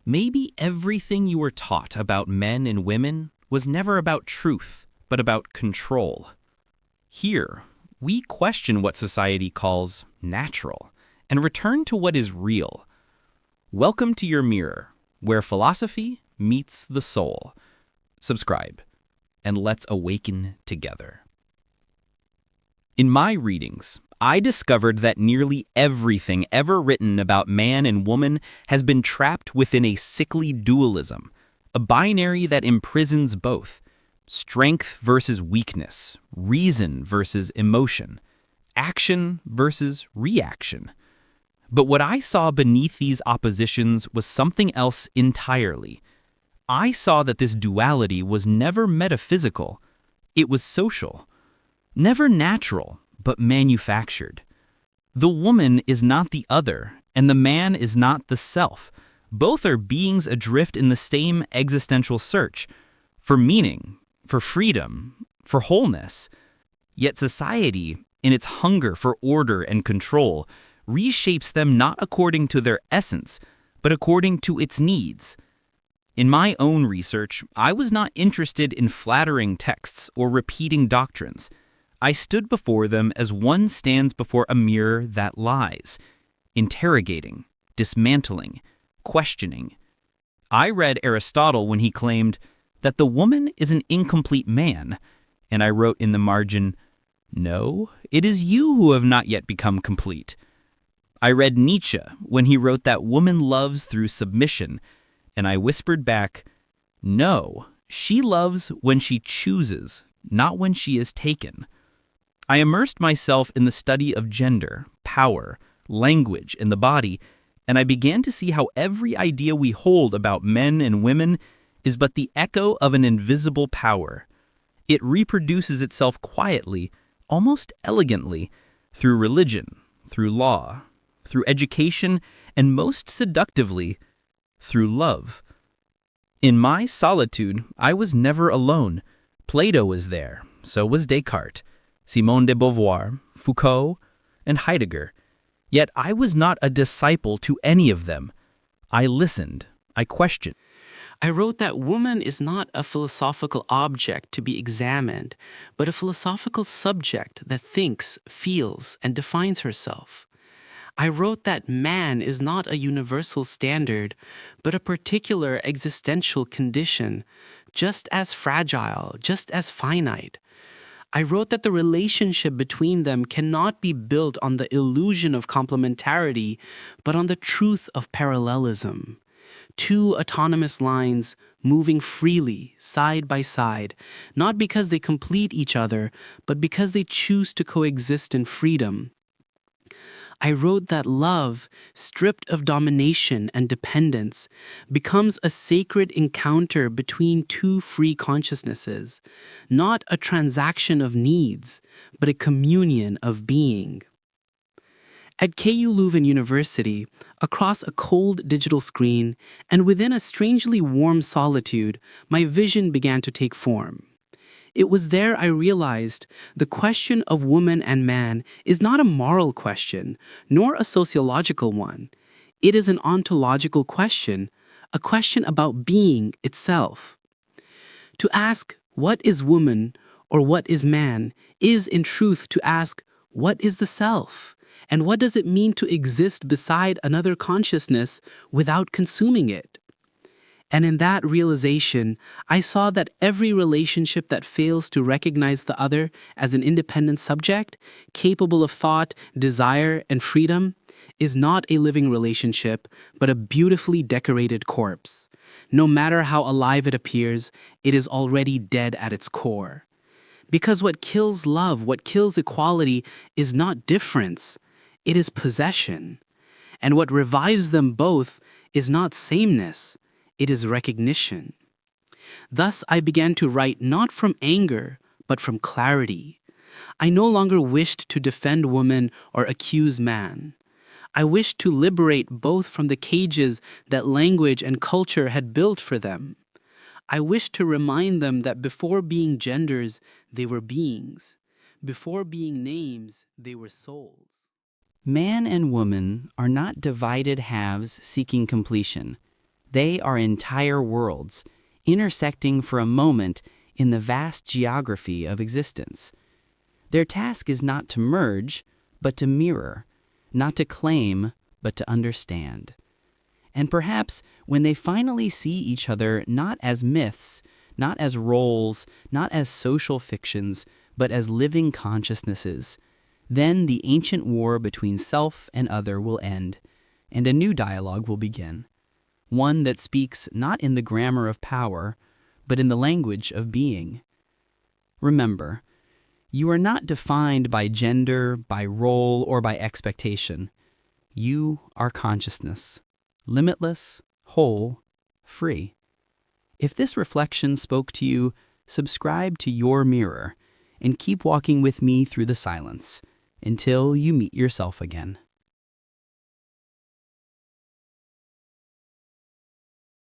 Maybe everything you were taught about men and women was never about truth, but about control. Here, we question what society calls natural and return to what is real. Welcome to your mirror, where philosophy meets the soul. Subscribe, and let's awaken together. In my readings, I discovered that nearly everything ever written about man and woman has been trapped within a sickly dualism, a binary that imprisons both: strength versus weakness, reason versus emotion, action versus reaction. But what I saw beneath these oppositions was something else entirely. I saw that this duality was never metaphysical, it was social. Never natural, but manufactured. The woman is not the other, and the man is not the self. Both are beings adrift in the same existential search for meaning, for freedom, for wholeness. Yet society, in its hunger for order and control, reshapes them not according to their essence, but according to its needs. In my own research, I was not interested in flattering texts or repeating doctrines. I stood before them as one stands before a mirror that lies, interrogating, dismantling, questioning. I read Aristotle when he claimed that the woman is an incomplete man, and I wrote in the margin, "No, it is you who have not yet become complete." I read Nietzsche when he wrote that woman loves through submission, and I whispered back, "No, she loves when she chooses, not when she is taken." I immersed myself in the study of gender, power, language, and the body, and I began to see how every idea we hold about men and women is but the echo of an invisible power. It reproduces itself quietly, almost elegantly, through religion, through law, through education, and most seductively, through love. In my solitude, I was never alone. Plato was there, so was Descartes, Simone de Beauvoir, Foucault, and Heidegger. Yet I was not a disciple to any of them. I listened, I questioned. I wrote that woman is not a philosophical object to be examined, but a philosophical subject that thinks, feels, and defines herself. I wrote that man is not a universal standard, but a particular existential condition, just as fragile, just as finite. I wrote that the relationship between them cannot be built on the illusion of complementarity, but on the truth of parallelism. Two autonomous lines moving freely, side by side, not because they complete each other, but because they choose to coexist in freedom. I wrote that love, stripped of domination and dependence, becomes a sacred encounter between two free consciousnesses, not a transaction of needs, but a communion of being. At KU Leuven University, across a cold digital screen and within a strangely warm solitude, my vision began to take form. It was there I realized the question of woman and man is not a moral question, nor a sociological one. It is an ontological question, a question about being itself. To ask, what is woman, or what is man, is in truth to ask, what is the self? And what does it mean to exist beside another consciousness without consuming it? And in that realization, I saw that every relationship that fails to recognize the other as an independent subject, capable of thought, desire, and freedom, is not a living relationship, but a beautifully decorated corpse. No matter how alive it appears, it is already dead at its core. Because what kills love, what kills equality, is not difference, it is possession. And what revives them both is not sameness, it is recognition. Thus I began to write not from anger, but from clarity. I no longer wished to defend woman or accuse man. I wished to liberate both from the cages that language and culture had built for them. I wished to remind them that before being genders, they were beings. Before being names, they were souls. Man and woman are not divided halves seeking completion. They are entire worlds, intersecting for a moment in the vast geography of existence. Their task is not to merge, but to mirror, not to claim, but to understand. And perhaps when they finally see each other not as myths, not as roles, not as social fictions, but as living consciousnesses, then the ancient war between self and other will end, and a new dialogue will begin. One that speaks not in the grammar of power, but in the language of being. Remember, you are not defined by gender, by role, or by expectation. You are consciousness, limitless, whole, free. If this reflection spoke to you, subscribe to Your Mirror and keep walking with me through the silence until you meet yourself again.